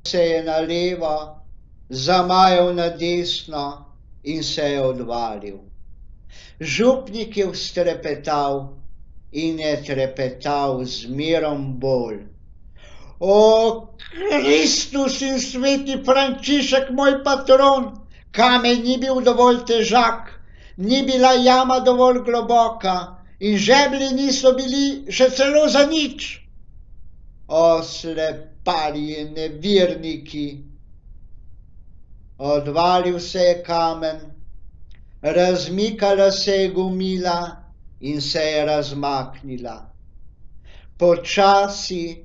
se je na levo, zamajal na desno in se je odvalil. Župnik je vztrepetal in je trepetal zmerom bolj. O, Kristus in sveti Frančišek, moj patron, kamen ni bil dovolj težak, ni bila jama dovolj globoka in žeblji niso bili še celo za nič. O, sleparji, neverniki! Odvalil se je kamen, razmikala se je gomila in se je razmaknila. Počasi,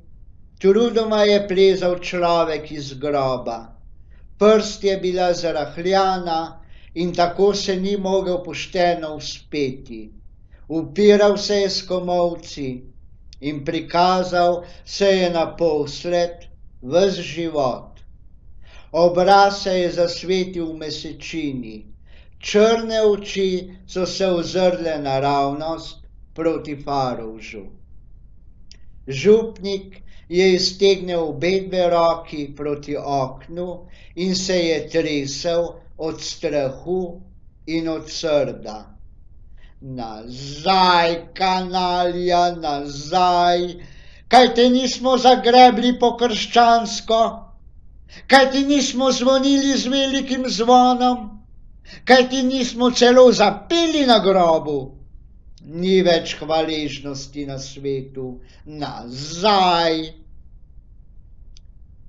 trudoma je plezal človek iz groba. Prst je bila zarahljana in tako se ni mogel pošteno vzpeti. Upiral se je s komolci in prikazal se je naposled ves život. Obraz se je zasvetil v mesečini, črne oči so se ozrle naravnost proti Farovžu. Župnik je iztegnil obedve roki proti oknu in se je tresel od strahu in od srda. Nazaj, kanalija, nazaj, kaj te nismo zagrebli po krščansko, kaj ti nismo zvonili z velikim zvonom, kaj ti nismo celo zapeli na grobu. Ni več hvaležnosti na svetu, nazaj.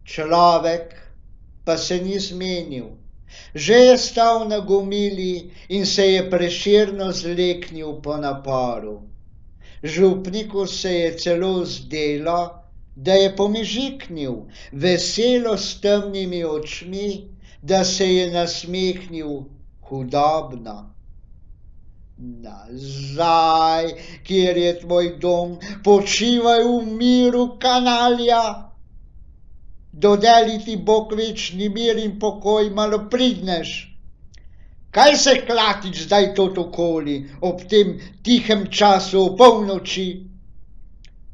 Človek pa se ni zmenil. Že je stal na gomili in se je prešerno zleknil po naporu. Župniku se je celo zdelo, da je pomežiknil, veselo s temnimi očmi, da se je nasmehnil hudobno. Nazaj, kjer je tvoj dom, počivaj v miru, kanalija. Dodeli ti Bog večni mir in pokoj, malopridnež. Kaj se klatič zdaj tot okoli, ob tem tihem času o polnoči?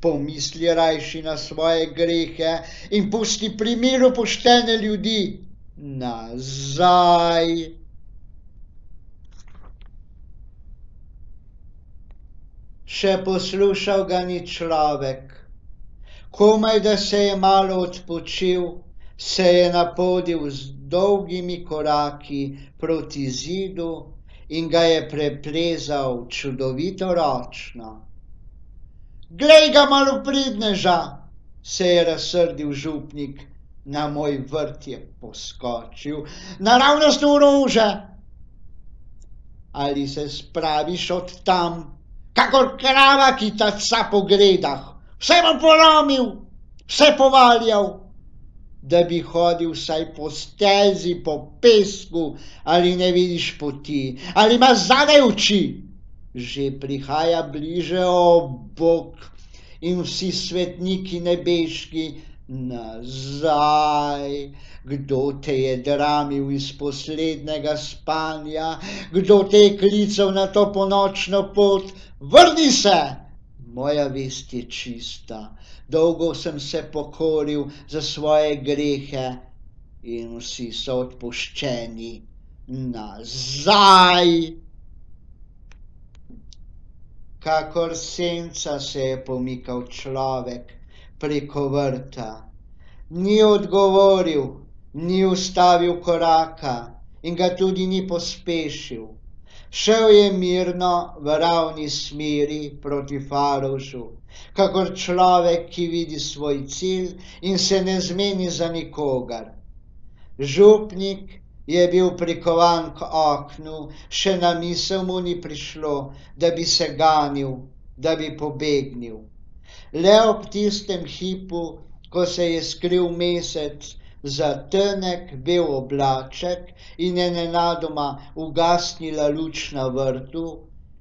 Pomisli rajši na svoje grehe in pusti pri miru poštene ljudi. Nazaj. Še poslušal ga ni človek. Komaj da se je malo odpočil, se je napodil z dolgimi koraki proti zidu in ga je preplezal čudovito ročno. Glej ga, malopridneža, se je razsrdil župnik, na moj vrt je poskočil, naravnost v rože. Ali se spraviš od tam, kakor krava, ki taca po gredah, vse bom polomil, vse povaljal, da bi hodil vsaj po stezi, po pesku, ali ne vidiš poti, ali imaš zadaj oči. Že prihaja bliže, o Bog, in vsi svetniki nebeški. Nazaj, kdo te je dramil iz poslednjega spanja, kdo te je klical na to ponočno pot? Vrni se! Moja vest je čista, dolgo sem se pokoril za svoje grehe in vsi so odpuščeni. Nazaj! Kakor senca se je pomikal človek preko vrta. Ni odgovoril, ni ustavil koraka in ga tudi ni pospešil. Šel je mirno v ravni smeri proti Farovžu, kakor človek, ki vidi svoj cilj in se ne zmeni za nikogar. Župnik je bil prikovan k oknu, še na misel mu ni prišlo, da bi se ganil, da bi pobegnil. Le ob tistem hipu, ko se je skril mesec za tanek bel oblaček in je nenadoma ugasnila luč na vrtu,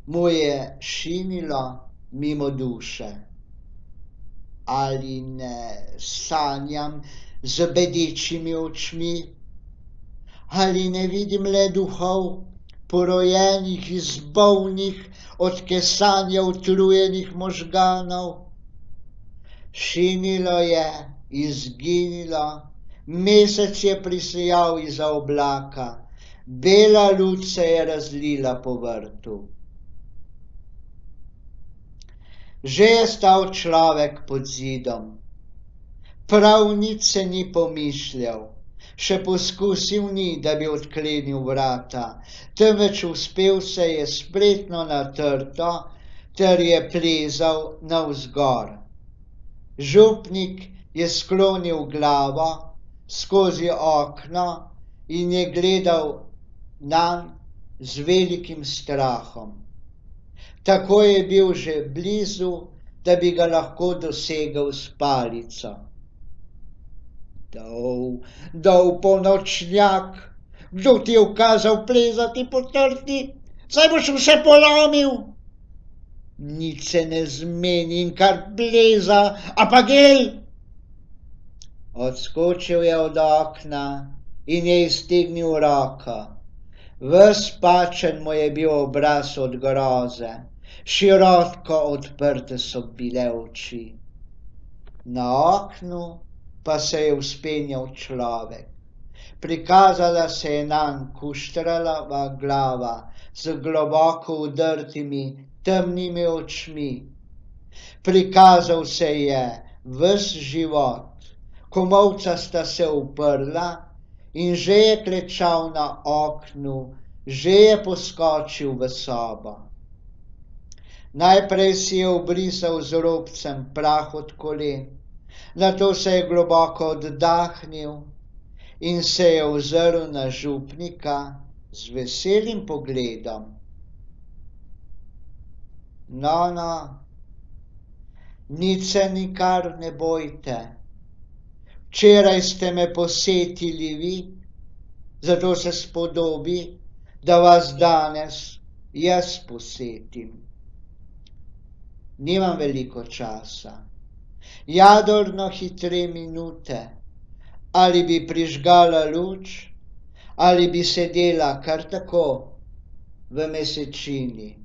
mu je šinilo mimo duše. Ali ne sanjam z bedečimi očmi? Ali ne vidim le duhov, porojenih iz bolnih, od kesanja utrujenih možganov? Šinilo je, izginilo, Mesec je prisijal izza oblaka, bela luč se je razlila po vrtu. Že je stal človek pod zidom. Prav nič se ni pomišljal, še poskusil ni, da bi odklenil vrata, temveč uspel se je spretno na trto ter je plezal navzgor. Župnik je sklonil glavo skozi okno in je gledal nanj z velikim strahom. Tako je bil že blizu, da bi ga lahko dosegel s palico. Dol polnočnjak, kdo ti je ukazal plezati po trti? Saj boš vse polomil. Nič se ne zmeni in kar pleza, a pa gej! Odskočil je od okna in je iztegnil roko. Ves pačen mu je bil obraz od groze, široko odprte so bile oči. Na oknu pa se je vzpenjal človek. Prikazala se je nanj kuštralava glava z globoko vdrtimi temnimi očmi. Prikazal se je ves život, komolca sta se uprla in že je klečal na oknu, že je poskočil v sobo. Najprej si je obrisal z robcem prah od kolen, nato se je globoko oddahnil in se je ozrl na župnika z veselim pogledom. No, nič se nikar ne bojte. Včeraj ste me posetili vi, zato se spodobi, da vas danes jaz posetim. Nimam veliko časa. Jadrno hitre minute, ali bi prižgala luč, ali bi sedela kar tako v mesečini.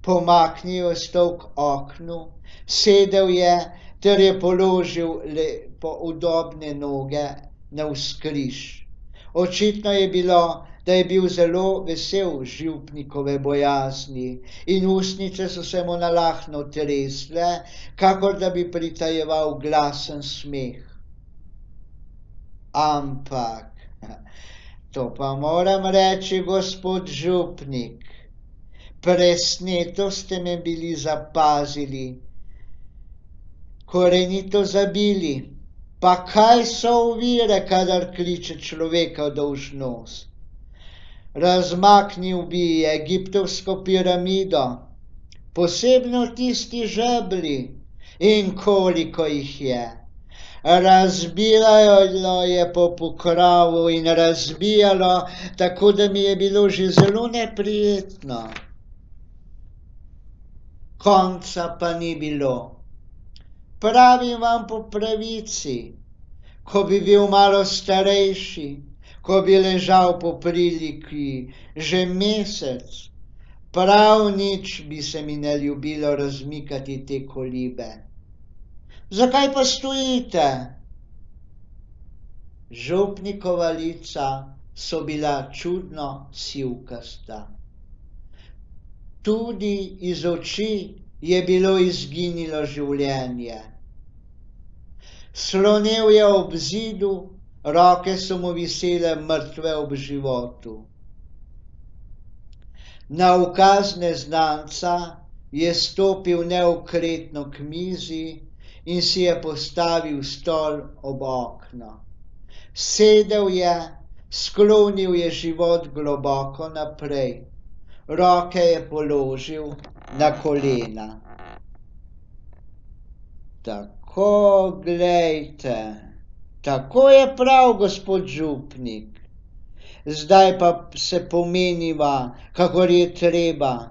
Pomaknil je stol k oknu, sedel je ter je položil lepo udobne noge navzkriž. Očitno je bilo, da je bil zelo vesel župnikove bojazni in ustnice so se mu nalahno tresle, kakor da bi pritajeval glasen smeh. Ampak, to pa moram reči, gospod župnik, presneto ste me bili zapazili, korenito zabili. Pa kaj so ovire, kadar kliče človeka dolžnost? Razmaknil bi egiptovsko piramido, posebno tisti žebli, in koliko jih je. Razbijalo je po pokrovu in razbijalo, tako da mi je bilo že zelo neprijetno. Konca pa ni bilo. Pravim vam po pravici, ko bi bil malo starejši, ko bi ležal po priliki že mesec, prav nič bi se mi ne ljubilo razmikati te kolibe. Zakaj pa stojite? Župnikova lica so bila čudno sivkasta. Tudi iz oči je bilo izginilo življenje. Slonel je ob zidu, roke so mu visele mrtve ob životu. Na ukaz neznanca je stopil neokretno k mizi in si je postavil stol ob okno. Sedel je, sklonil je život globoko naprej. Roke je položil na kolena. Tako, glejte, tako je prav, gospod župnik. Zdaj pa se pomeniva, kakor je treba.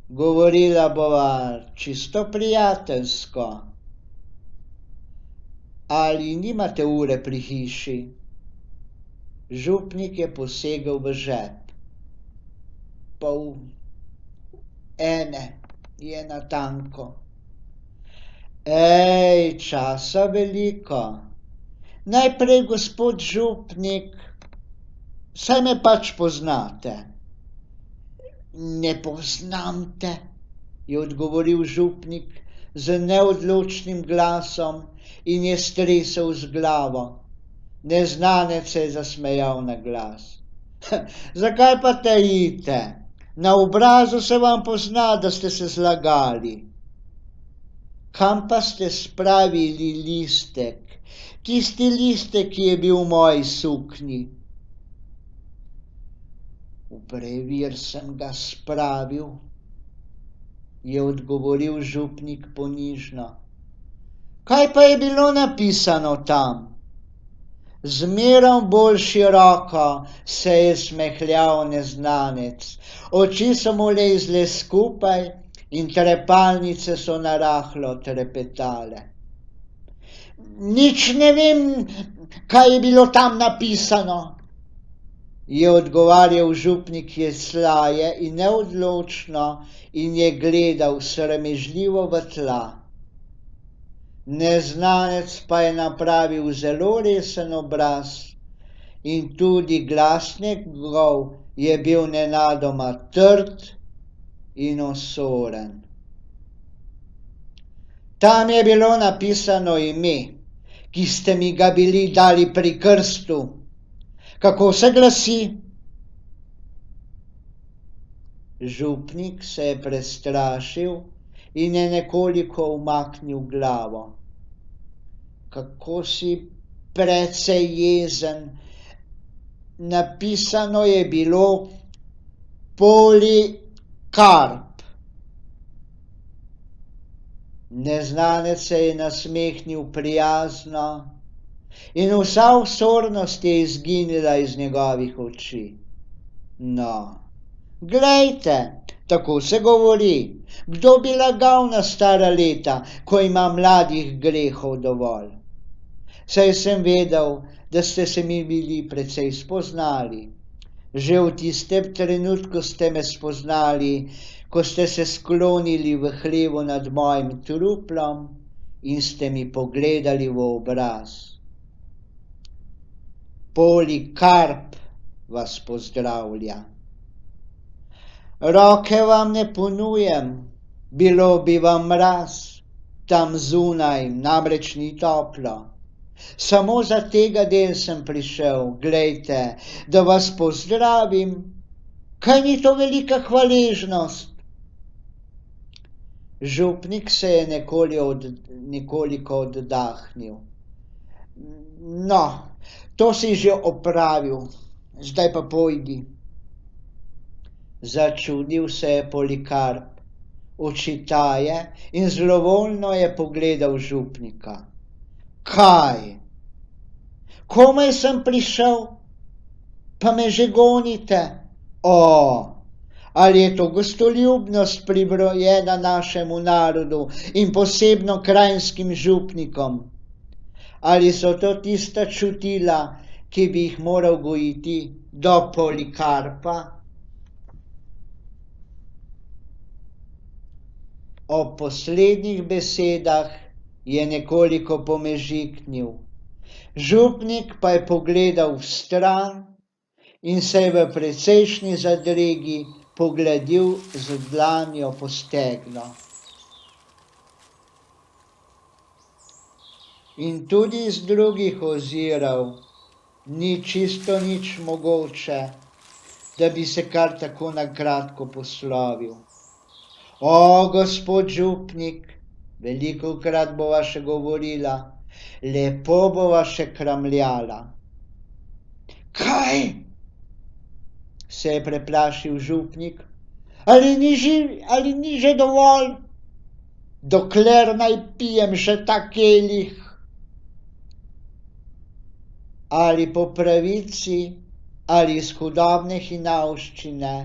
Govorila bova čisto prijateljsko. Ali nimate ure pri hiši? Župnik je posegel v žep. Pol ene je natanko. Časa veliko. Najprej, gospod župnik, saj me pač poznate. Ne poznam te, je odgovoril župnik z neodločnim glasom in je stresel z glavo. Neznanec se je zasmejal na glas. Zakaj pa tajite? Na obrazu se vam pozna, da ste se zlagali. Kam pa ste spravili listek? Tisti listek, ki je bil v moji suknji. V brevir sem ga spravil, je odgovoril župnik ponižno. Kaj pa je bilo napisano tam? Zmerom bolj široko se je smehljal neznanec. Oči so mu lezle skupaj in trepalnice so narahlo trepetale. Nič ne vem, kaj je bilo tam napisano, je odgovarjal župnik jeslaje in neodločno in je gledal sramežljivo v tla. Neznanec pa je napravil zelo resen obraz in tudi glas njegov je bil nenadoma trd in osoren. Tam je bilo napisano ime, ki ste mi ga bili dali pri krstu. Kako se glasi? Župnik se je prestrašil in je nekoliko umaknil glavo. Kako si precej jezen. Napisano je bilo Polikarp. Neznanec se je nasmehnil prijazno in vsa osornost je izginila iz njegovih oči. No, glejte, tako se govori. Kdo bi lagal na stara leta, ko ima mladih grehov dovolj? Saj sem vedel, da ste se mi bili precej spoznali. Že v tistem trenutku ste me spoznali, ko ste se sklonili v hlevu nad mojim truplom in ste mi pogledali v obraz. Polikarp vas pozdravlja. Roke vam ne ponujem, bilo bi vam mraz, tam zunaj namreč ni toplo. Samo za tega del sem prišel, glejte, da vas pozdravim. Kaj ni to velika hvaležnost? Župnik se je nekoliko oddahnil. No, to si že opravil, zdaj pa pojdi. Začudil se je Polikarp, oči taje in zlovoljno je pogledal župnika. Kaj? Komaj sem prišel, pa me že gonite? Ali je to gostoljubnost pribrojena našemu narodu in posebno kranjskim župnikom? Ali so to tista čutila, ki bi jih moral gojiti do Polikarpa? Ob poslednjih besedah je nekoliko pomežiknil. Župnik pa je pogledal vstran in se je v precejšnji zadregi pogladil z dlanjo po stegnu. In tudi iz drugih ozirov ni čisto nič mogoče, da bi se kar tako na kratko poslovil. Gospod župnik, velikokrat bova še govorila, lepo bova še kramljala. Kaj? Se je preplašil župnik. Ali ni že dovolj? Dokler naj pijem še ta kelih? Ali po pravici, ali iz hudobne hinavščine,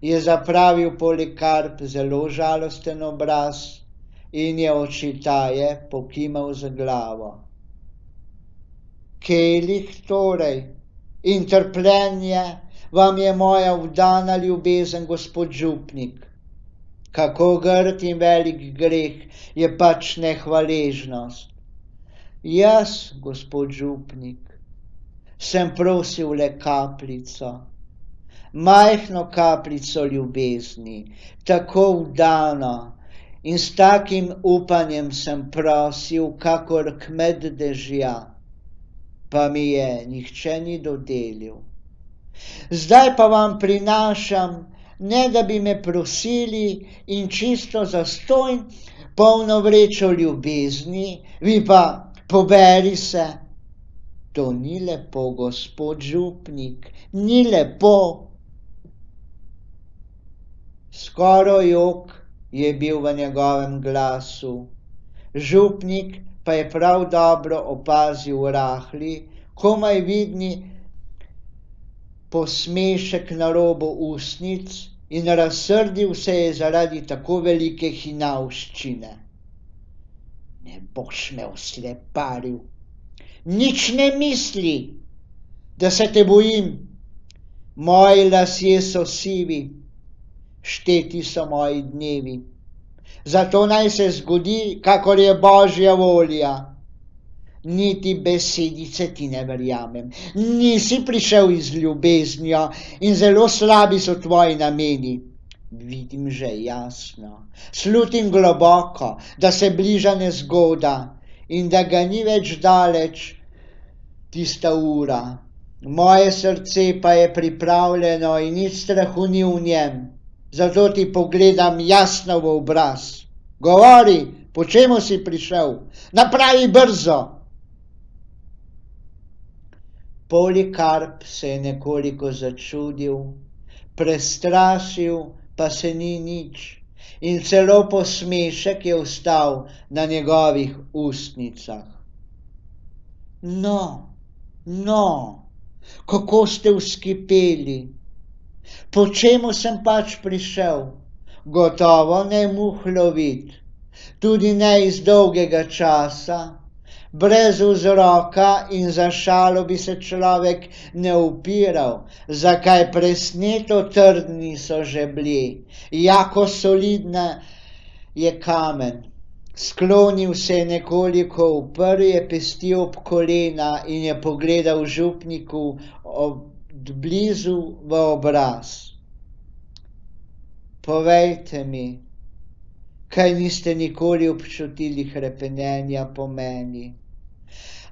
je zapravil Polikarp zelo žalosten obraz in je oči taje pokimal z glavo. Kelih torej in trpljenje vam je moja vdana ljubezen, gospod župnik. Kako grd in velik greh je pač nehvaležnost. Jaz, gospod župnik, sem prosil le kapljico, majhno kapljico ljubezni, tako vdano, in s takim upanjem sem prosil, kakor kmet dežja, pa mi je nihče ni dodelil. Zdaj pa vam prinašam, ne da bi me prosili, in čisto zastonj, polno vrečo ljubezni, vi pa poberi se. To ni lepo, gospod župnik, ni lepo. Skoraj jok je bil v njegovem glasu. Župnik pa je prav dobro opazil rahli, komaj vidni posmešek na robu ustnic in razsrdil se je zaradi tako velike hinavščine. Ne boš me osleparil. Nič ne misli, da se te bojim. Moji lasje so sivi, šteti so moji dnevi. Zato naj se zgodi, kakor je Božja volja. Niti besedice ti ne verjamem. Nisi prišel z ljubeznijo in zelo slabi so tvoji nameni. Vidim že jasno, slutim globoko, da se bliža nezgoda in da ga ni več daleč tista ura. Moje srce pa je pripravljeno in nič strahu ni v njem. Zato ti pogledam jasno v obraz. Govori, po čemu si prišel? Napravi brzo! Polikarp se je nekoliko začudil, prestrašil pa se ni nič in celo posmešek je ostal na njegovih ustnicah. No, kako ste vzkipeli. Po čemu sem pač prišel? Gotovo ne muh lovit, tudi ne iz dolgega časa. Brez vzroka in za šalo bi se človek ne upiral, zakaj presneto trdni so žeblji, jako solidna je kamen. Sklonil se je nekoliko, uprl je pesti ob kolena in je pogledal župniku od blizu v obraz. Povejte mi, kaj niste nikoli občutili hrepenenja po meni?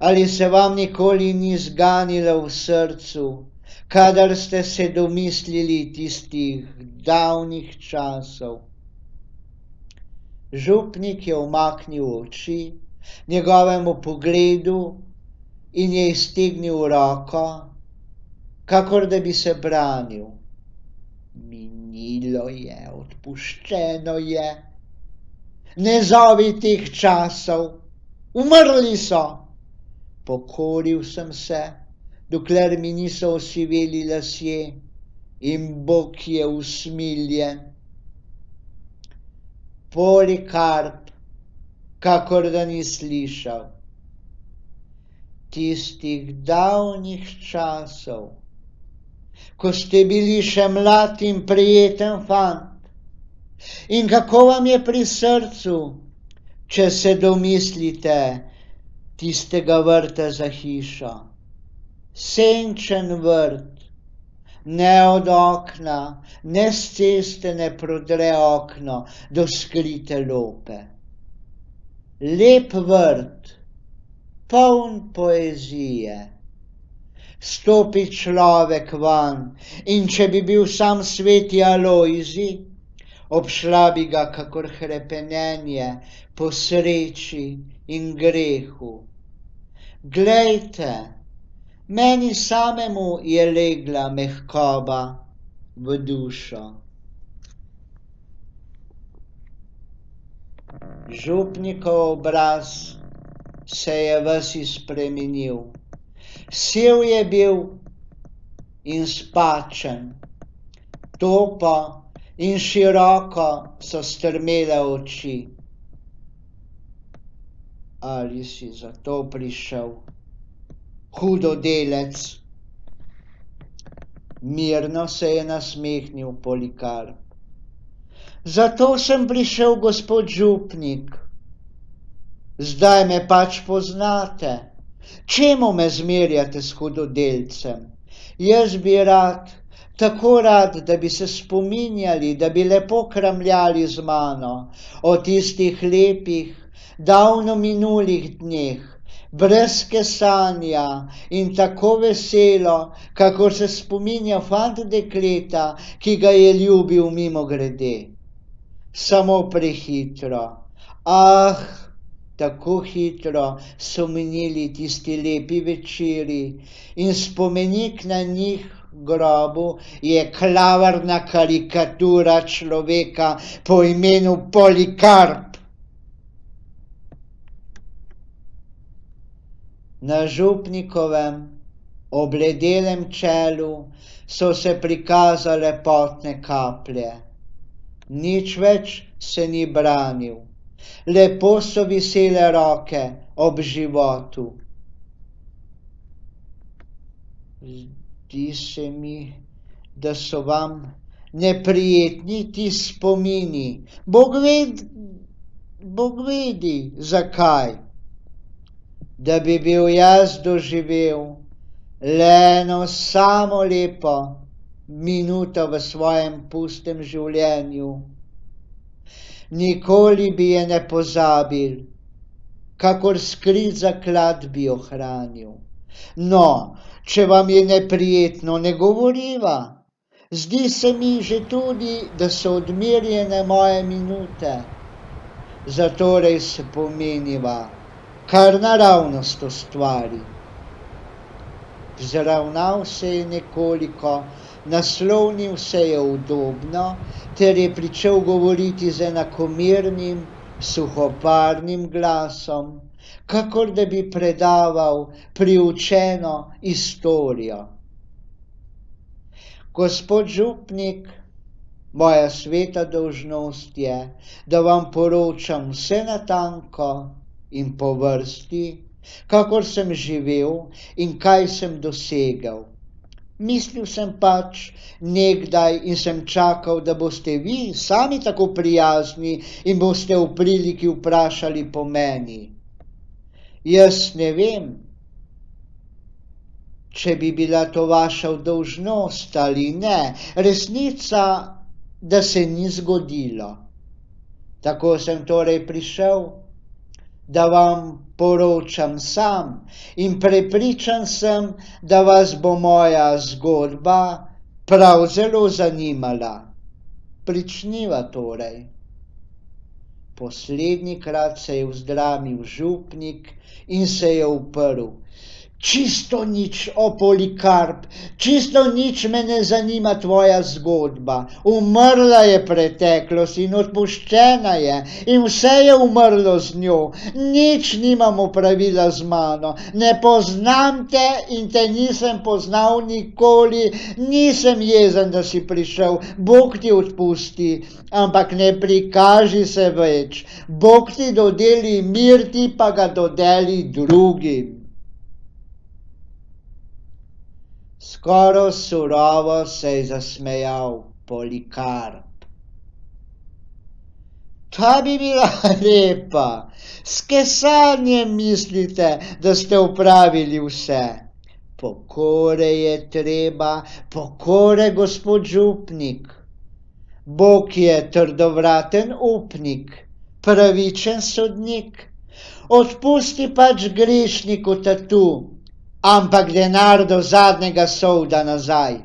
Ali se vam nikoli ni zganilo v srcu, kadar ste se domislili tistih davnih časov? Župnik je umaknil oči njegovemu pogledu in je iztegnil roko, kakor da bi se branil. Minilo je, odpuščeno je. Ne zovi teh časov, umrli so. Pokoril sem se, dokler mi niso osiveli lasje, in Bog je usmiljen. Polikarp, kakor da ni slišal. Tistih davnih časov, ko ste bili še mlad in prijeten fant. In kako vam je pri srcu, če se domislite tistega vrta za hišo? Senčen vrt, ne od okna, ne s ceste ne prodre okno do skrite lope. Lep vrt, poln poezije. Stopi človek van in če bi bil sam sveti Alojzij, obšla bi ga kakor hrepenenje po sreči in grehu. Glejte, meni samemu je legla mehkoba v dušo. Župnikov obraz se je ves spremenil. Siv je bil in spačen, topo in široko so strmele oči. Ali si zato prišel, hudodelec? Mirno se je nasmehnil Polikarp. Zato sem prišel, gospod župnik. zdaj me pač poznate. Čemu me zmerjate s hudodelcem? Jaz bi rad, tako rad, da bi se spominjali, da bi lepo kramljali z mano o tistih lepih, davno minulih dneh, brez kesanja in tako veselo, kakor se spominja fant dekleta, ki ga je ljubil mimogrede. Samo prehitro. Ah, tako hitro so minili tisti lepi večeri in spomenik na njih grobu je klavrna karikatura človeka po imenu Polikarp. Na župnikovem obledelem čelu so se prikazale potne kaplje. Nič več se ni branil. Lepo so visele roke ob životu. Zdi se mi, da so vam neprijetni ti spomini. Bog vedi, zakaj. Da bi bil jaz doživel le eno samo lepo minuto v svojem pustem življenju. Nikoli bi je ne pozabil, kakor skrit zaklad bi ohranil. No, če vam je neprijetno, ne govoriva. Zdi se mi že tudi, da so odmerjene moje minute. Zatorej se pomeniva, kar naravnost ustvari. Vzravnal se je nekoliko, naslonil se je udobno, ter je pričel govoriti z enakomernim, suhoparnim glasom, kakor da bi predaval priučeno istorijo. Gospod župnik, moja sveta dolžnost je, da vam poročam vse natanko in po vrsti, kakor sem živel in kaj sem dosegel. Mislil sem pač nekdaj in sem čakal, da boste vi sami tako prijazni in boste v priliki vprašali po meni. Jaz ne vem, če bi bila to vaša dolžnost ali ne. Resnica, da se ni zgodilo. Tako sem torej prišel, da vam poročam sam in prepričan sem, da vas bo moja zgodba prav zelo zanimala. Pričniva torej. Poslednjikrat se je vzdramil župnik in se je uprl. Čisto nič, o Polikarp, čisto nič me ne zanima tvoja zgodba. Umrla je preteklost in odpuščena je in vse je umrlo z njo. Nič nimam opravila z mano. Ne poznam te in te nisem poznal nikoli. Nisem jezen, da si prišel. Bog ti odpusti, ampak ne prikaži se več. Bog ti dodeli mir, ti pa ga dodeli drugim. Skoraj surovo se je zasmejal Polikarp. Ta bi bila lepa. S kesanjem mislite, da ste opravili vse. Pokore je treba, pokore, gospod župnik. Bog je trdovraten upnik, pravičen sodnik. Odpusti pač grešniku tatu, ampak denar do zadnjega solda nazaj.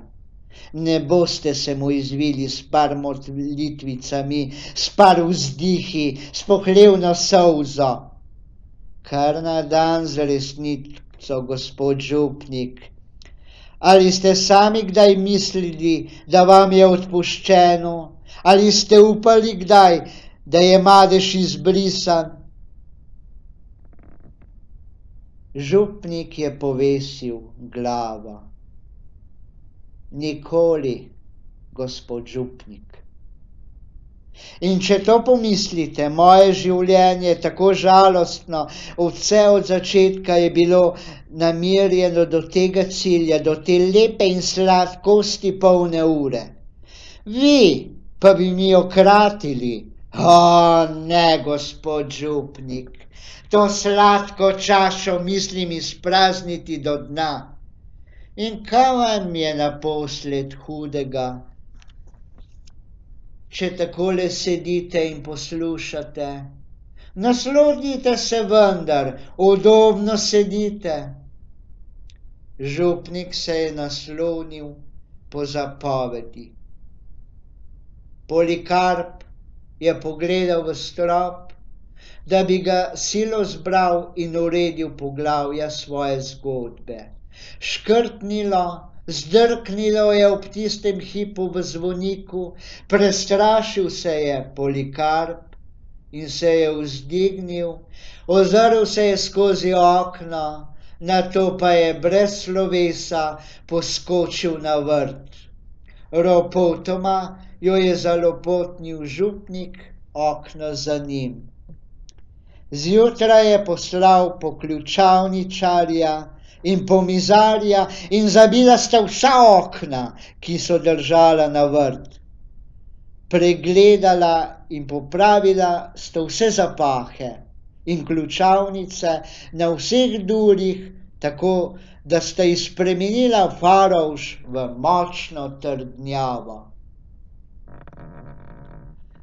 Ne boste se mu izvili s par molitvicami, s par vzdihi, s pohlevno solzo. Kar na dan z resnico, gospod župnik. Ali ste sami kdaj mislili, da vam je odpuščeno? Ali ste upali kdaj, da je madež izbrisan? Župnik je povesil glavo. Nikoli, gospod župnik. In če to pomislite, moje življenje je tako žalostno, vse od začetka je bilo namerjeno do tega cilja, do te lepe in sladkosti polne ure. Vi pa bi mi jo kratili. O, ne, gospod župnik, to sladko čašo mislim izprazniti do dna. In kaj vam je naposled hudega, če takole sedite in poslušate? Naslonite se vendar, udobno sedite. Župnik se je naslonil po zapovedi. Polikarp je pogledal v strop, da bi ga silo zbral in uredil poglavja svoje zgodbe. Škrtnilo, zdrknilo je ob tistem hipu v zvoniku, prestrašil se je Polikarp in se je vzdignil, ozrl se je skozi okno, nato pa je brez slovesa poskočil na vrt. Ropotoma jo je zalopotnil župnik, okno za njim. Zjutraj je poslal po ključavničarja in po mizarja in zabila sta vsa okna, ki so držala na vrt. Pregledala in popravila sta vse zapahe in ključavnice na vseh durih, tako da sta jih spremenila farovž v močno trdnjavo.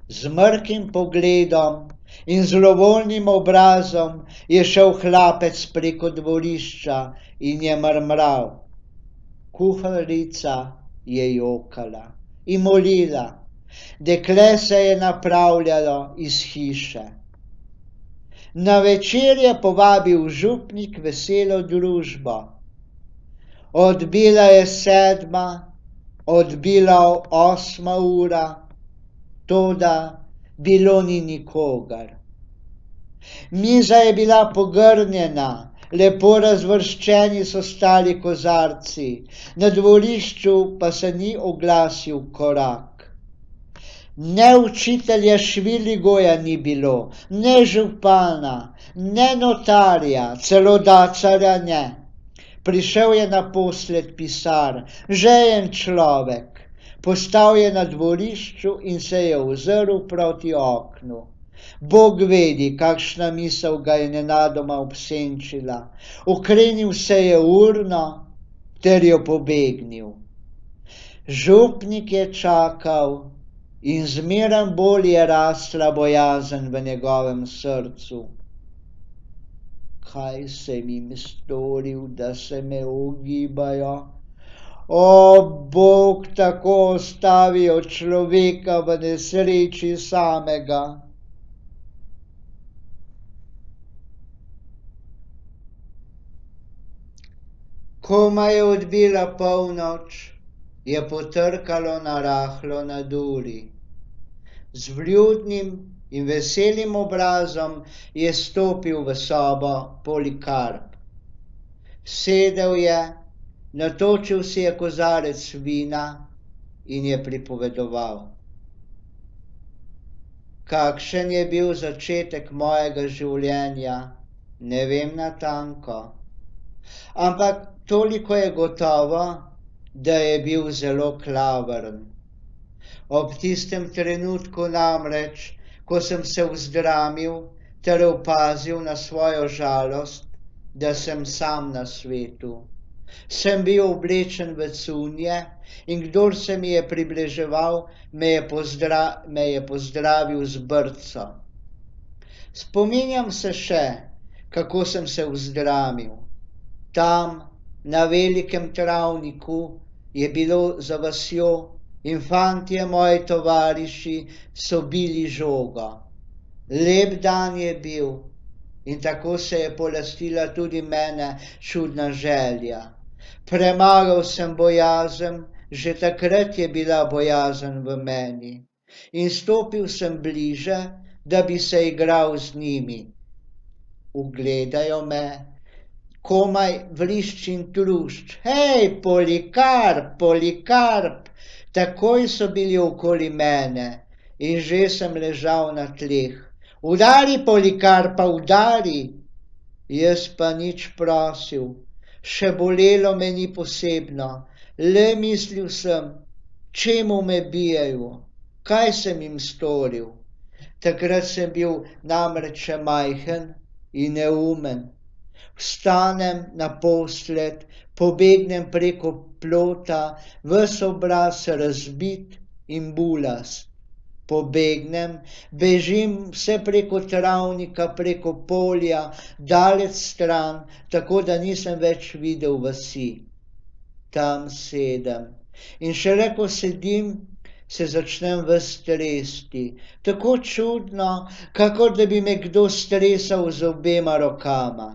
Z mrkim pogledom in zlovoljnim obrazom je šel hlapec preko dvorišča in je mrmral. Kuharica je jokala in molila, dekle se je napravljalo iz hiše. Na večer je povabil župnik veselo družbo. Odbila je 7, odbila 8 ura, toda bilo ni nikogar. Miza je bila pogrnjena, lepo razvrščeni so stali kozarci, na dvorišču pa se ni oglasil korak. Ne učitelja Šviligoja ni bilo, ne župana, ne notarja, celo dacarja ne. Prišel je naposled pisar, žejen človek, postal je na dvorišču in se je ozrl proti oknu. Bog vedi, kakšna misel ga je nenadoma obsenčila. Okrenil se je urno ter jo pobegnil. Župnik je čakal in zmeraj bolj je rasla bojazen v njegovem srcu. Kaj sem jim storil, da se me ogibajo? O, Bog, tako ostavijo človeka v nesreči samega. Komaj je odbila polnoč, je potrkalo narahlo na duri. Z vljudnim in veselim obrazom je stopil v sobo Polikarp. Sedel je, natočil si je kozarec vina in je pripovedoval. Kakšen je bil začetek mojega življenja, ne vem natanko, ampak toliko je gotovo, da je bil zelo klavrn. Ob tistem trenutku namreč, ko sem se vzdramil ter opazil na svojo žalost, da sem sam na svetu, sem bil oblečen v cunje in kdor se mi je približeval, me je pozdravil z brco. Spominjam se še, kako sem se vzdramil. Tam, na velikem travniku, je bilo za vasjo in fantje moji tovariši so bili žogo. Lep dan je bil in tako se je polastila tudi mene čudna želja. Premagal sem bojazen, že takrat je bila bojazen v meni. In stopil sem bliže, da bi se igral z njimi. Ugledajo me, komaj vrišč in trušč. Hej, Polikarp, Polikarp! Takoj so bili okoli mene in že sem ležal na tleh. Udari, Polikarpa, udari! Jaz pa nič prosil, še bolelo me ni posebno, le mislil sem, čemu me bijejo, kaj sem jim storil. Takrat sem bil namreč še majhen in neumen. Vstanem naposled, pobegnem preko plota, ves obraz razbit in bulast. Pobegnem, bežim vse preko travnika, preko polja, daleč stran, tako da nisem več videl vasi. Tam sedem. In šele ko sedim, se začnem ves tresti. Tako čudno, kakor da bi me kdo stresal z obema rokama.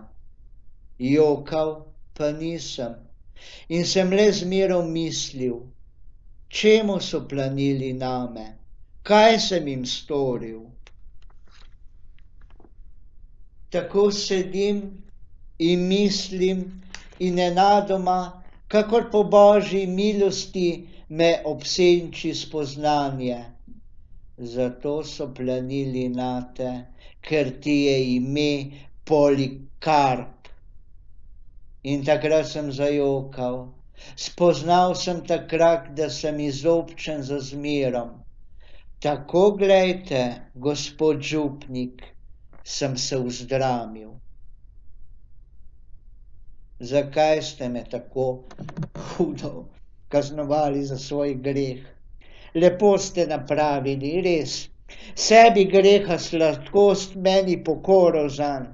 Jokal pa nisem. In sem le zmerom mislil, čemu so planili name. Kaj sem jim storil? Tako sedim in mislim in nenadoma, kakor po božji milosti, me obsenči spoznanje. Zato so planili nate, ker ti je ime Polikarp. In takrat sem zajokal. Spoznal sem takrat, da sem izobčen za zmerom. Tako, glejte, gospod župnik, sem se vzdramil. Zakaj ste me tako hudo kaznovali za svoj greh? Lepo ste napravili, res. Sebi greha sladkost, meni pokoro zanj.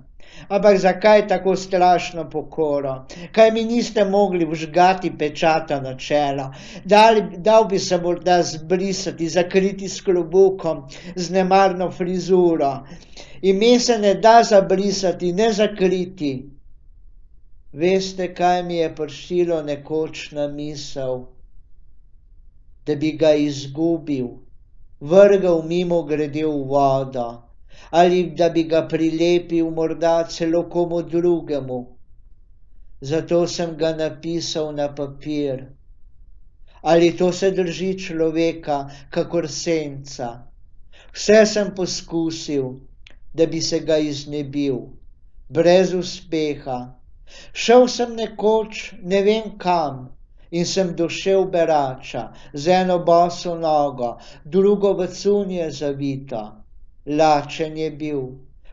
Ampak zakaj tako strašno pokoro? Kaj mi niste mogli vžgati pečata na čelo? Dal bi se morda zbrisati, zakriti s klobukom, z nemarno frizuro. Ime se ne da zabrisati, ne zakriti. Veste, kaj mi je prišlo nekoč na misel? Da bi ga izgubil, vrgel mimogrede v vodo. Ali da bi ga prilepil morda celo komu drugemu. Zato sem ga napisal na papir. Ali to se drži človeka, kakor senca? Vse sem poskusil, da bi se ga iznebil, brez uspeha. Šel sem nekoč ne vem kam in sem došel berača, z eno boso nogo, drugo v cunje zavito. Lačen je bil,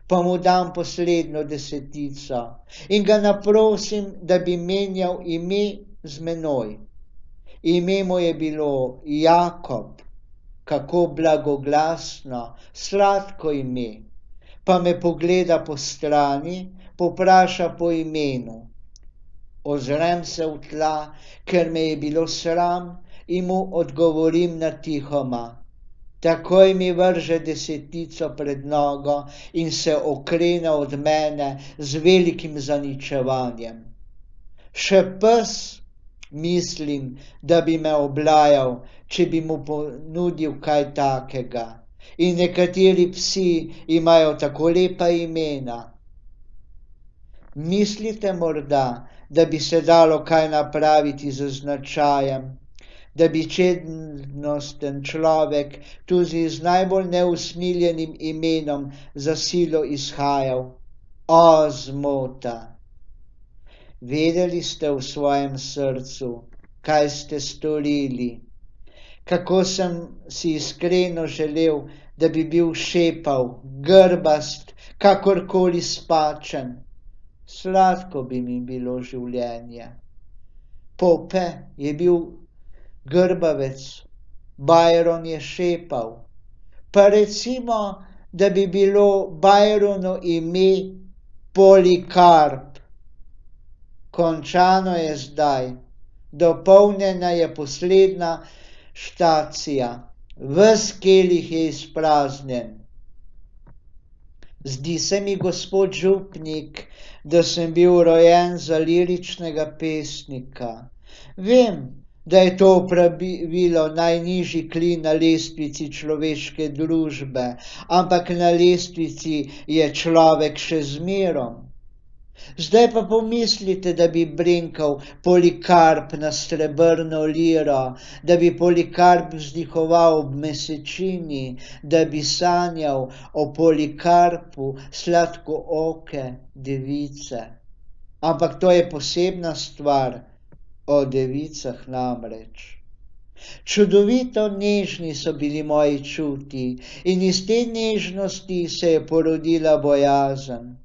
pa mu dam poslednjo desetico in ga naprosim, da bi menjal ime z menoj. Ime mu je bilo Jakob, kako blagoglasno, sladko ime. Pa me pogleda po strani, povpraša po imenu. Ozrem se v tla, ker me je bilo sram, in mu odgovorim natihoma. Takoj mi vrže desetico pred nogo in se okrene od mene z velikim zaničevanjem. Še pes, mislim, da bi me oblajal, če bi mu ponudil kaj takega. In nekateri psi imajo tako lepa imena. Mislite morda, da bi se dalo kaj napraviti z značajem, da bi čednosten človek tudi z najbolj neusmiljenim imenom za silo izhajal? O, zmota! Vedeli ste v svojem srcu, kaj ste storili, kako sem si iskreno želel, da bi bil šepav, grbast, kakorkoli spačen. Sladko bi mi bilo življenje. Pope je bil grbavec, Byron je šepav. Pa recimo, da bi bilo Byronu ime Polikarp. Končano je zdaj, dopolnjena je poslednja štacija, ves kelih je izpraznjen. Zdi se mi, gospod župnik, da sem bil rojen za liričnega pesnika. Vem, da je to opravilo najnižji klin na lestvici človeške družbe, ampak na lestvici je človek še zmerom. Zdaj pa pomislite, da bi brinkal Polikarp na srebrno liro, da bi Polikarp vzdihoval ob mesečini, da bi sanjal o Polikarpu sladkooke device. Ampak to je posebna stvar, o devicah namreč. Čudovito nežni so bili moji čuti in iz te nežnosti se je porodila bojazen.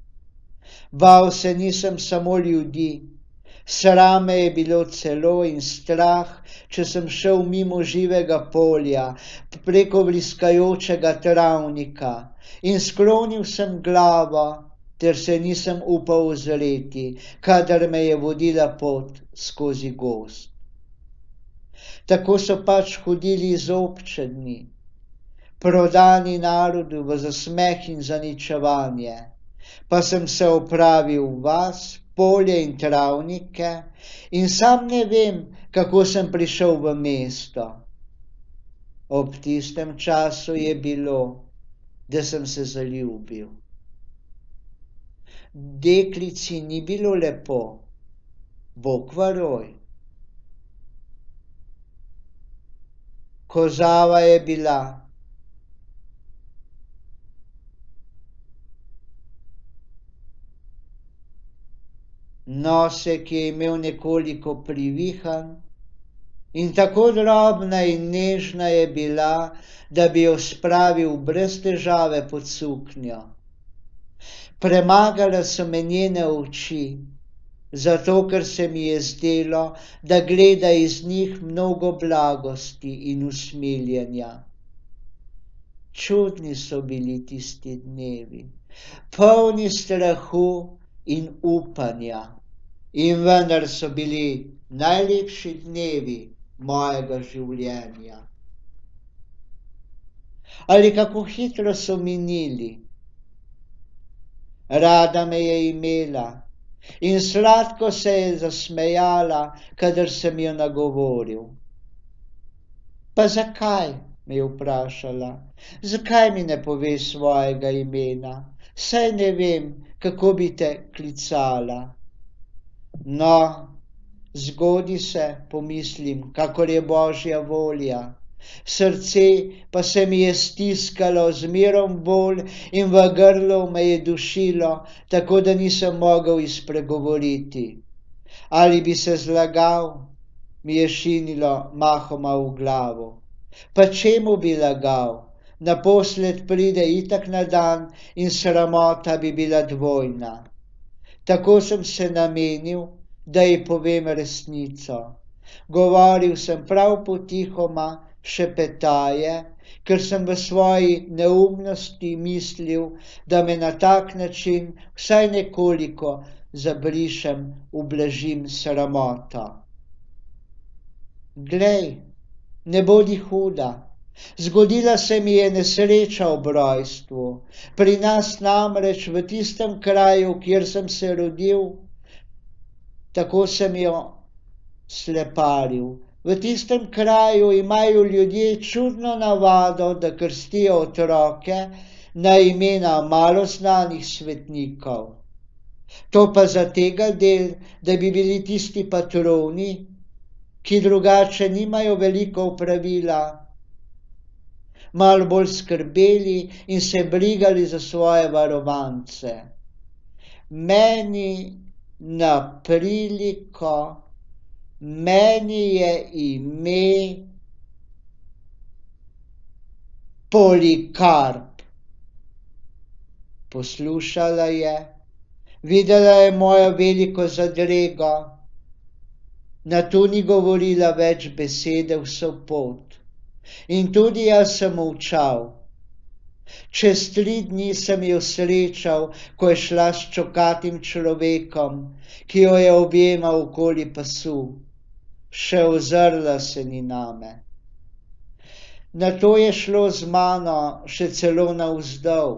Bal se nisem samo ljudi, sram me je bilo celo in strah, če sem šel mimo živega polja, preko bliskajočega travnika, in sklonil sem glavo, ter se nisem upal ozreti, kadar me je vodila pot skozi gozd. Tako so pač hodili izobčeni, prodani narodu v zasmeh in zaničevanje. Pa sem se opravil v vas, polje in travnike, in sam ne vem, kako sem prišel v mesto. Ob tistem času je bilo, da sem se zaljubil. Deklici ni bilo lepo, Bog varoj. Kozava je bila. Nosek je imel nekoliko privihan in tako drobna in nežna je bila, da bi jo spravil brez težave pod suknjo. Premagale so me njene oči, zato ker se mi je zdelo, da gleda iz njih mnogo blagosti in usmiljenja. Čudni so bili tisti dnevi, polni strahu in upanja, in vendar so bili najlepši dnevi mojega življenja. Ali kako hitro so minili. Rada me je imela in sladko se je zasmejala, kadar sem jo nagovoril. Pa zakaj, me je vprašala, zakaj mi ne poveš svojega imena? Saj ne vem, kako bi te klicala. No, zgodi se, pomislim, kakor je Božja volja. Srce pa se mi je stiskalo zmerom bolj in v grlu me je dušilo, tako da nisem mogel izpregovoriti. Ali bi se zlagal, mi je šinilo mahoma v glavo. Pa čemu bi lagal? Naposled pride itak na dan in sramota bi bila dvojna. Tako sem se namenil, da ji povem resnico. Govoril sem prav potihoma, šepetaje, ker sem v svoji neumnosti mislil, da me na tak način vsaj nekoliko zabrišem, ublažim sramoto. Glej, ne bodi huda. Zgodila se mi je nesreča ob rojstvu. Pri nas namreč v tistem kraju, kjer sem se rodil, tako sem jo sleparil. V tistem kraju imajo ljudje čudno navado, da krstijo otroke na imena malo znanih svetnikov. To pa za tega del, da bi bili tisti patroni, ki drugače nimajo veliko opravila, malo bolj skrbeli in se brigali za svoje varovance. Meni na priliko, meni je ime Polikarp. Poslušala je, videla je mojo veliko zadrego, nato ni govorila več besede vso pot. In tudi jaz sem molčal. Čez 3 dni sem jo srečal, ko je šla s čokatim človekom, ki jo je objemal okoli pasu. Še ozrla se ni name. Nato je šlo z mano še celo navzdol.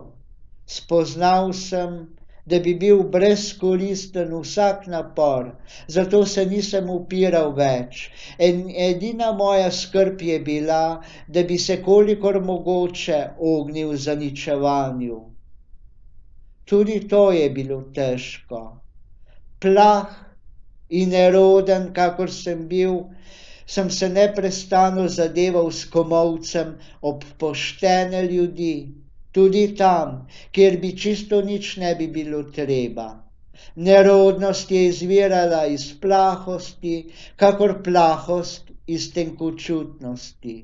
Spoznal sem, da bi bil brezkoristen vsak napor, zato se nisem upiral več. Edina moja skrb je bila, da bi se kolikor mogoče ognil zaničevanju. Tudi to je bilo težko. Plah in neroden, kakor sem bil, sem se neprestano zadeval s komolcem ob poštene ljudi, tudi tam, kjer bi čisto nič ne bi bilo treba. Nerodnost je izvirala iz plahosti, kakor plahost iz tenkočutnosti.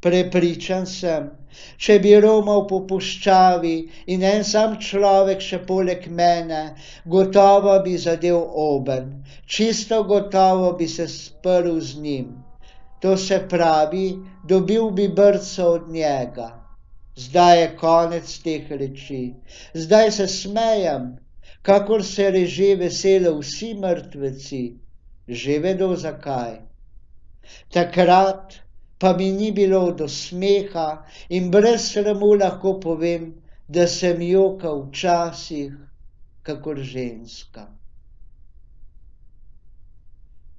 Prepričan sem, če bi romal po puščavi in en sam človek še poleg mene, gotovo bi zadel obenj, čisto gotovo bi se sprl z njim. To se pravi, dobil bi brco od njega. Zdaj je konec teh reči, zdaj se smejem, kakor se reže veselo vsi mrtveci, že vedo zakaj. Takrat pa mi ni bilo do smeha in brez sramu lahko povem, da sem jokal včasih kakor ženska.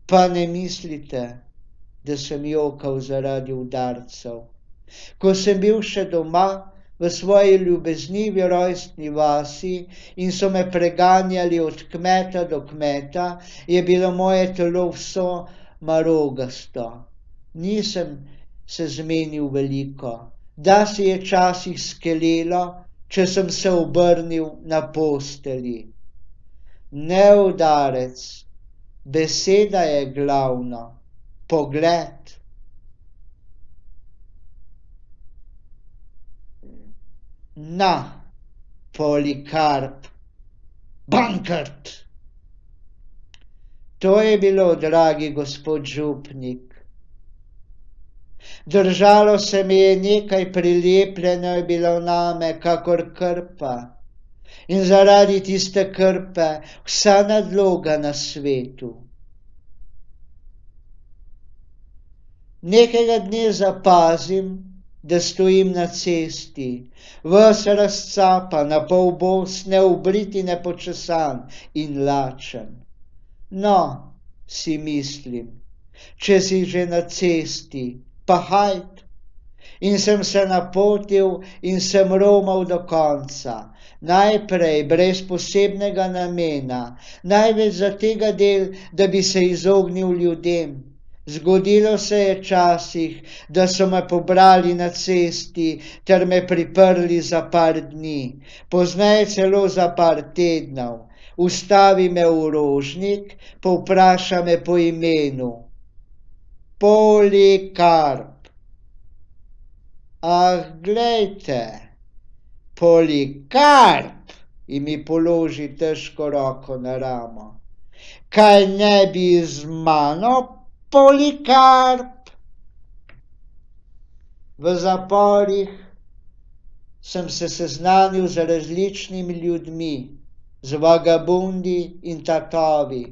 Pa ne mislite, da sem jokal zaradi udarcev. Ko sem bil še doma v svoji ljubeznivi rojstni vasi in so me preganjali od kmeta do kmeta, je bilo moje telo vso marogasto. Nisem se zmenil veliko, da se je časih skelelo, če sem se obrnil na postelji. Ne udarec, beseda je glavna, pogled. Na, Polikarp, Bankrt. To je bilo, dragi gospod župnik. Držalo se mi je nekaj, prilepljeno je bilo name kakor krpa. In zaradi tiste krpe vsa nadloga na svetu. Nekega dne zapazim, da stojim na cesti, ves razcapan, na pol bos, neobrit in nepočesan in lačen. No, si mislim, če si že na cesti, pa hajd. In sem se napotil in sem romal do konca. Najprej brez posebnega namena, največ za tega del, da bi se izognil ljudem. Zgodilo se je časih, da so me pobrali na cesti ter me priprli za par dni, pozneje celo za par tednov. Ustavi me v rožnik, povpraša me po imenu. Polikarp. Ah, glejte, Polikarp, in mi položi težko roko na ramo. Kaj ne bi z mano, Polikarp? V zaporih sem se seznanil z različnimi ljudmi, z vagabundi in tatovi.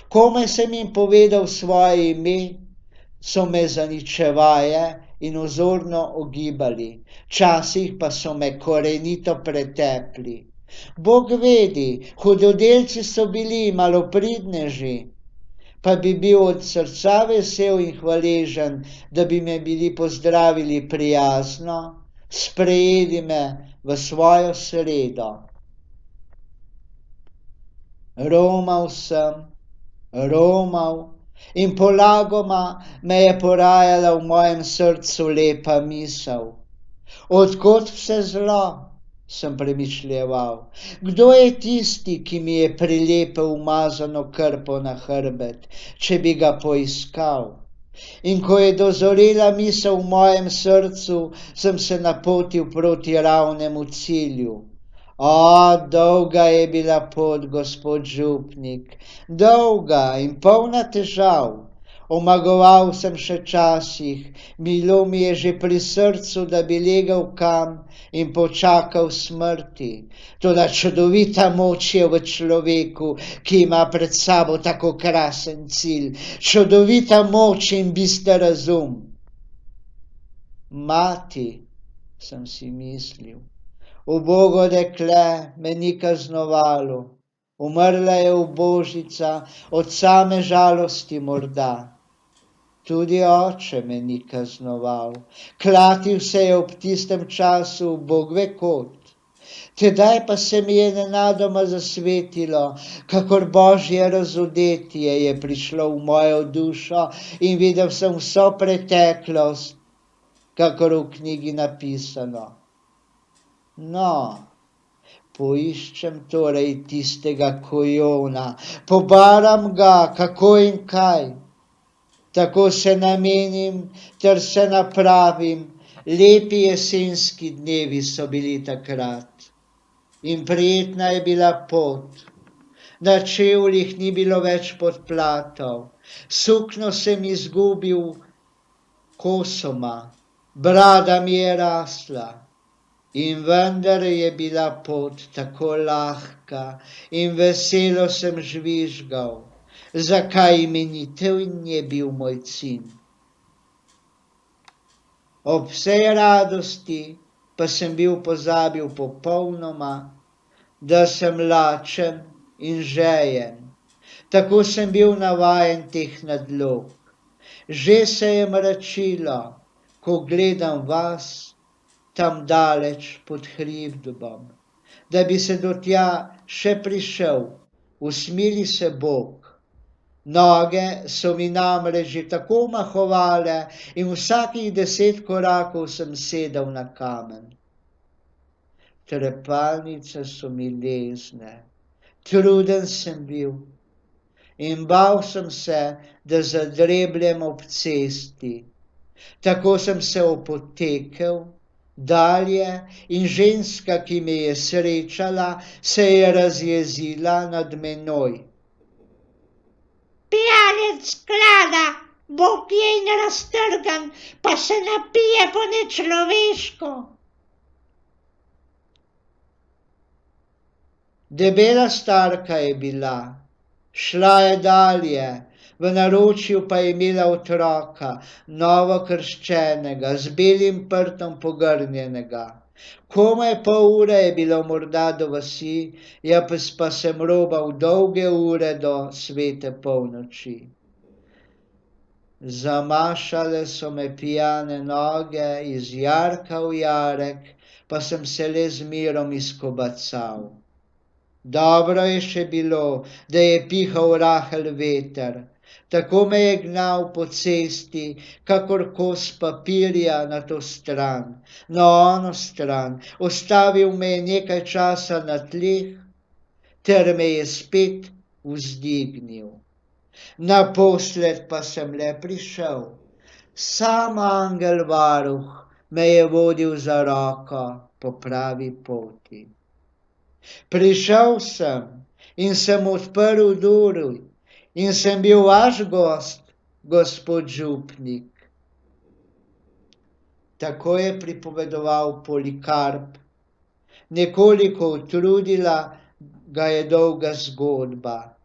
Komaj sem jim povedal svoje ime, so me zaničevaje in ozorno ogibali, včasih pa so me korenito pretepli. Bog vedi, hudodelci so bili malopridneži, pa bi bil od srca vesel in hvaležen, da bi me bili pozdravili prijazno, sprejeli me v svojo sredo. Romal sem, romal in polagoma me je porajala v mojem srcu lepa misel. Od kod vse zlo, sem premišljeval. Kdo je tisti, ki mi je prilepil umazano krpo na hrbet, če bi ga poiskal? In ko je dozorela misel v mojem srcu, sem se napotil proti ravnemu cilju. O, dolga je bila pot, gospod župnik, dolga in polna težav. Omagoval sem še časih, bilo mi je že pri srcu, da bi legel kam in počakal smrti. Toda čudovita moč je v človeku, ki ima pred sabo tako krasen cilj, čudovita moč in bister razum. Mati, sem si mislil, ubogo dekle me ni kaznovalo, umrla je ubožica od same žalosti morda. Tudi oče me ni kaznoval, klatil se je ob tistem času Bog ve kod. Tedaj pa se mi je nenadoma zasvetilo, kakor božje razodetje je prišlo v mojo dušo in videl sem vso preteklost, kakor v knjigi napisano. No, poiščem torej tistega kojona, pobaram ga, kako in kaj. Tako se namenim ter se napravim, lepi jesenski dnevi so bili takrat. In prijetna je bila pot. Na čevljih ni bilo več podplatov, sukno sem izgubil kosoma, brada mi je rasla. In vendar je bila pot tako lahka in veselo sem žvižgal, zakaj imenitev je bil moj cilj. Ob vsej radosti pa sem bil pozabil popolnoma, da sem lačen in žejen. Tako sem bil navajen teh nadlog. Že se je mračilo, ko gledam vas tam daleč pod hribom, da bi se do tja še prišel, usmili se Bog. Noge so mi namreč že tako omahovale in vsakih 10 korakov sem sedel na kamen. Trepalnice so mi lezne, truden sem bil in bal sem se, da zadrebljem ob cesti. Tako sem se opotekel dalje in ženska, ki me je srečala, se je razjezila nad menoj. Pijanec sklada, bo pijen raztrgan, pa se napije po nečloveško. Debela starka je bila, šla je dalje, v naročju pa je imela otroka, novokrščenega, z belim prtom pogrnjenega. Komaj pol ure je bilo morda do vasi, jaz pa sem robal dolge ure do svete polnoči. Zamašale so me pijane noge iz jarka v jarek, pa sem se le z mirom izkobacal. Dobro je še bilo, da je pihal rahel veter, tako me je gnal po cesti, kakor kos papirja na to stran, na ono stran, ustavil me je nekaj časa na tleh, ter me je spet vzdignil. Naposled pa sem le prišel, sam angel varuh me je vodil za roko po pravi poti. Prišel sem in sem odprl duri in sem bil vaš gost, gospod župnik. Tako je pripovedoval Polikarp. Nekoliko utrudila ga je dolga zgodba.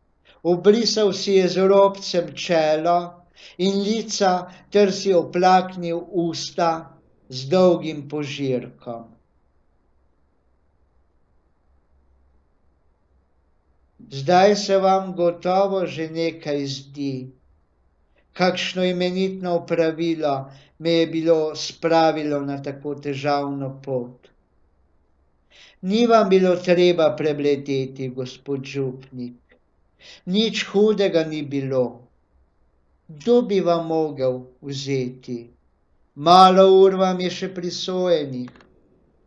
Obrisal si je z robcem čelo in lica ter si oplaknil usta z dolgim požirkom. Zdaj se vam gotovo že nekaj zdi, kakšno imenitno opravilo me je bilo spravilo na tako težavno pot. Ni vam bilo treba prebledeti, gospod župnik, nič hudega ni bilo. Kdo bi vam mogel vzeti? Malo ur vam je še prisojenih,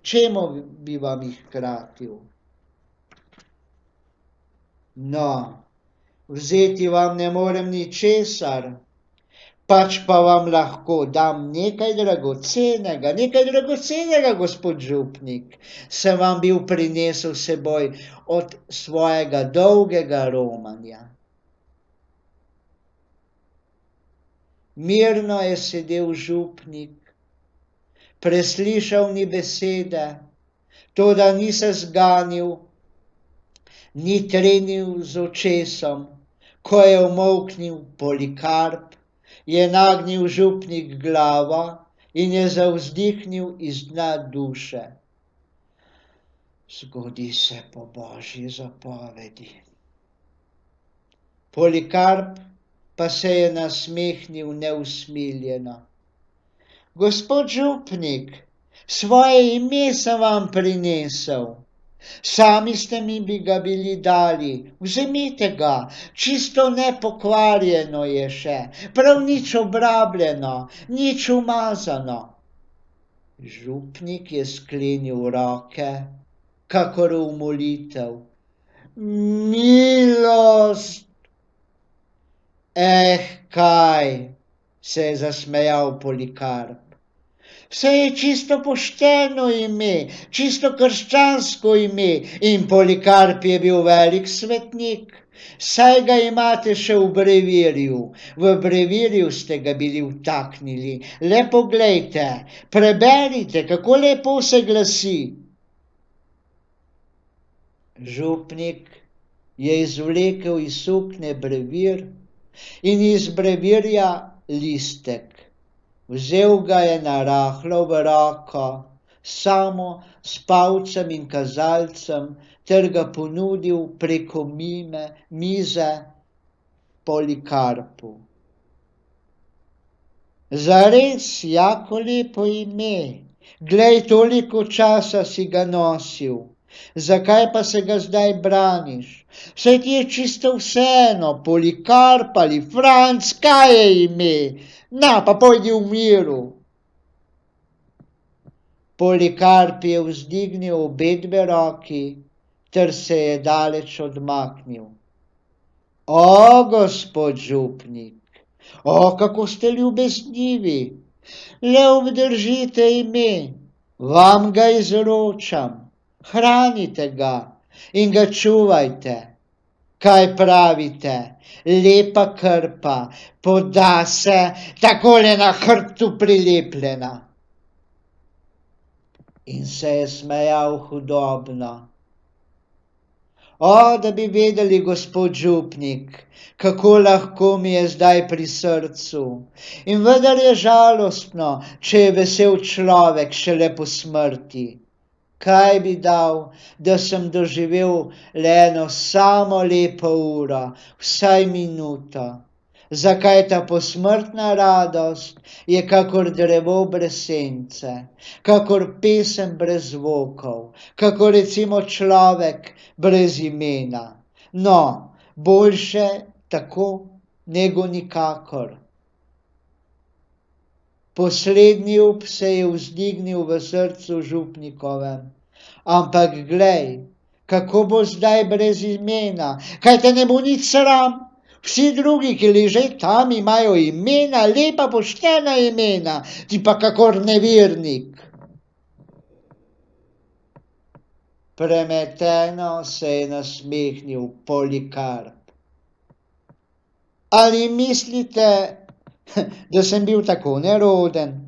čemu bi vam jih kratil? No, vzeti vam ne morem ničesar, pač pa vam lahko dam nekaj dragocenega, gospod župnik, sem vam bil prinesel seboj od svojega dolgega romanja. Mirno je sedel župnik, preslišal ni besede, toda ni se zganil, ni trenil z očesom. Ko je umolknil Polikarp, je nagnil župnik glavo in je zavzdihnil iz dna duše. Zgodi se po božji zapovedi. Polikarp pa se je nasmehnil neusmiljeno. Gospod župnik, svoje ime sem vam prinesel. Sami ste mi bi ga bili dali, vzemite ga, čisto nepokvarjeno je še, prav nič obrabljeno, nič umazano. Župnik je sklenil roke, kakor v molitev. Milost! Kaj, se je zasmejal Polikarp. Vse je čisto pošteno ime, čisto krščansko ime in Polikarp je bil velik svetnik. Saj ga imate še v brevirju. V brevirju ste ga bili vtaknili. Le poglejte, preberite, kako lepo se glasi. Župnik je izvlekel iz suknje brevir in iz brevirja listek. Vzel ga je narahlo v roko, samo s palcem in kazalcem, ter ga ponudil preko mize Polikarpu. Zares, jako lepo ime. Glej, toliko časa si ga nosil. Zakaj pa se ga zdaj braniš? Saj ti je čisto vseeno, Polikarp ali Franc, kaj je ime? Na, pa pojdi v miru. Polikarp je vzdignil obedve roki, ter se je daleč odmaknil. O, gospod župnik, o, kako ste ljubeznivi, le obdržite ime, vam ga izročam, hranite ga in ga čuvajte. Kaj pravite, lepa krpa, poda se, takole na hrbtu prilepljena. In se je smejal hudobno. O, da bi vedeli, gospod župnik, kako lahko mi je zdaj pri srcu. In vendar je žalostno, če je vesel človek šele po smrti. Kaj bi dal, da sem doživel le eno samo lepo uro, vsaj minuto. Zakaj ta posmrtna radost je kakor drevo brez sence, kakor pesem brez zvokov, kakor recimo človek brez imena. No, boljše tako nego nikakor. Poslednji up se je vzdignil v srcu župnikovem. Ampak glej, kako bo zdaj brez imena, kaj te ne bo nič sram? Vsi drugi, ki ležejo tam, imajo imena, lepa poštena imena, ti pa kakor nevernik. Premeteno se je nasmehnil Polikarp. Ali mislite, da sem bil tako neroden?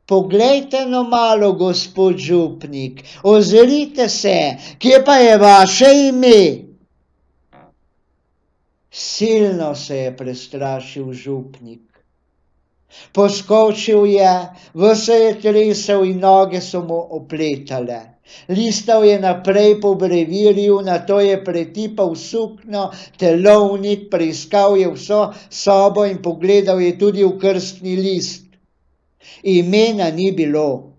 Poglejte no malo, gospod župnik, ozrite se, kje pa je vaše ime? Silno se je prestrašil župnik. Poskočil je, ves se je tresel in noge so mu opletale. Listal je naprej po brevirju, nato je pretipal sukno, telovnik, preiskal je vso sobo in pogledal je tudi v krstni list. Imena ni bilo.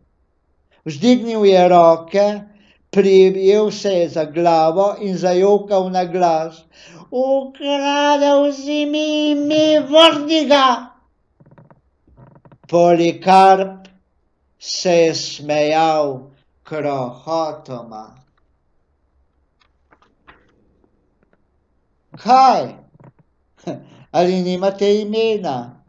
Vzdignil je roke, prijel se je za glavo in zajokal na glas. Ukradel si mi ime, vrni ga! Polikarp se je smejal krohotoma. Kaj? Ali nimate imena?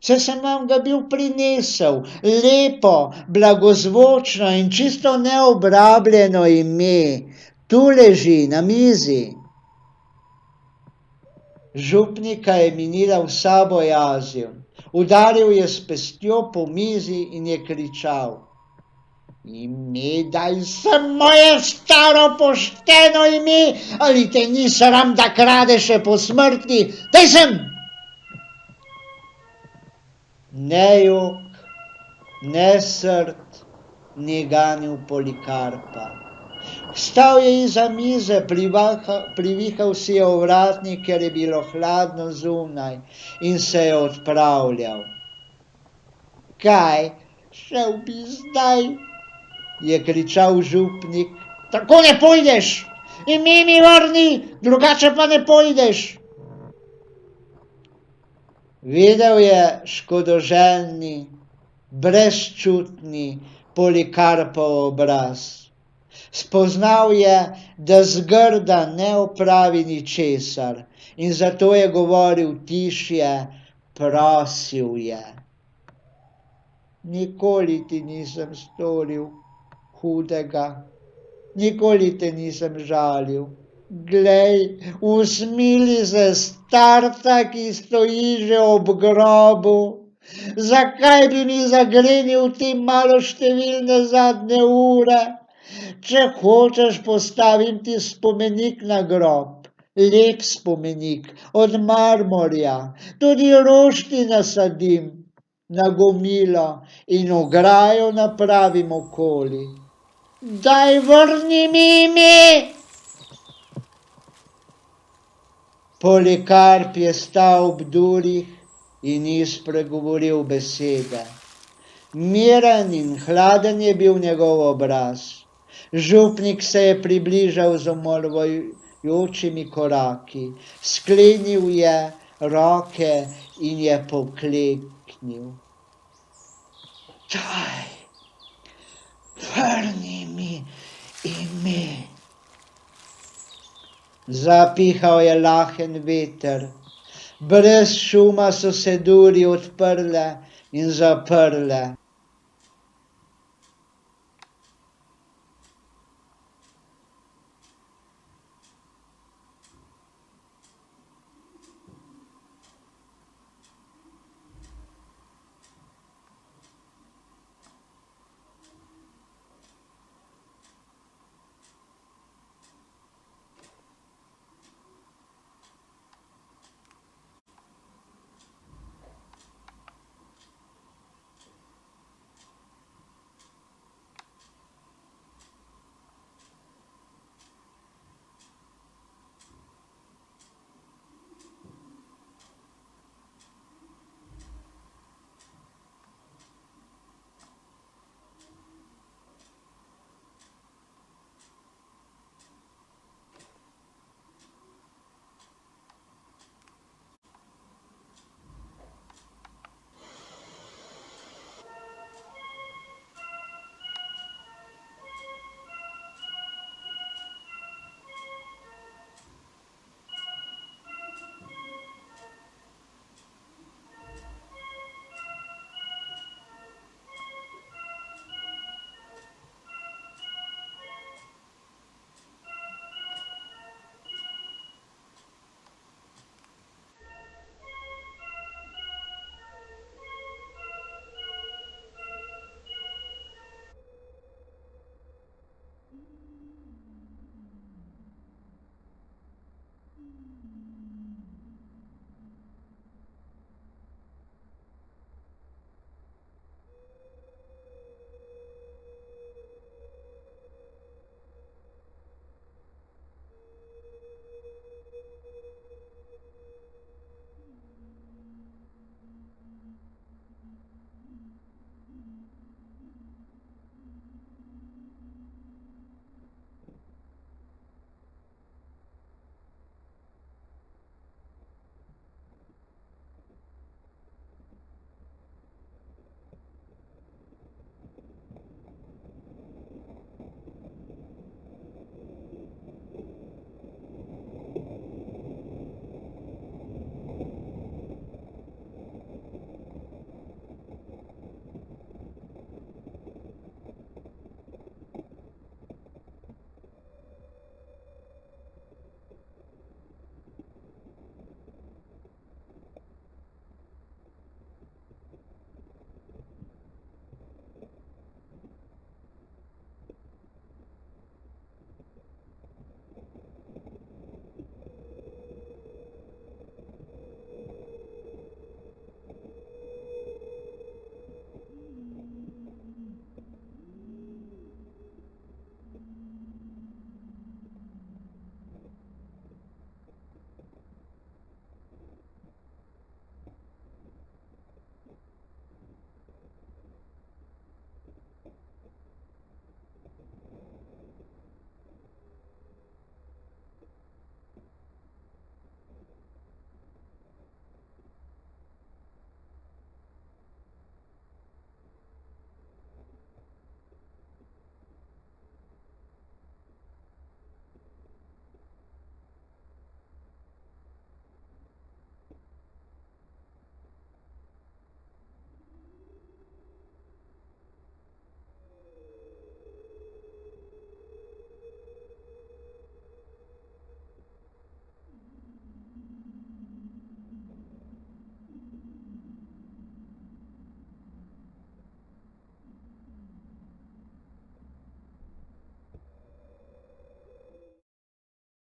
Saj sem vam ga bil prinesel, lepo, blagozvočno in čisto neobrabljeno ime. Tu leži na mizi. Župnika je minila vsa bojazen. Udaril je s pestjo po mizi in je kričal. Ime, daj sem moje staro pošteno ime, ali te ni sram, da kradeš še po smrti? Daj sem! Ne jok, ne srd, ni ganil Polikarpa. Stal je iza mize, privihal si je ovratnik, ker je bilo hladno zunaj, in se je odpravljal. Kaj, šel bi zdaj? Je kričal župnik. Tako ne pojdeš, ime mi vrni, drugače pa ne pojdeš. Videl je škodoželjni, brezčutni Polikarpov obraz. Spoznal je, da zgrda ne opravi ničesar in zato je govoril tišje, prosil je. Nikoli ti nisem storil hudega, nikoli te nisem žalil. Glej, usmili se starca, ki stoji že ob grobu. Zakaj bi mi zagrenil te maloštevilne zadnje ure? Če hočeš, postavim ti spomenik na grob, lep spomenik od marmorja, tudi rož ti nasadim na gomilo in ograjo napravim okoli. Daj, vrni mi ime! Polikarp je stal ob durih in ni spregovoril besede. Miren in hladen je bil njegov obraz. Župnik se je približal z omalovajočimi koraki, sklenil je roke in je pokleknil. Daj, vrni mi ime. Zapihal je lahen veter. Brez šuma so se duri odprle in zaprle.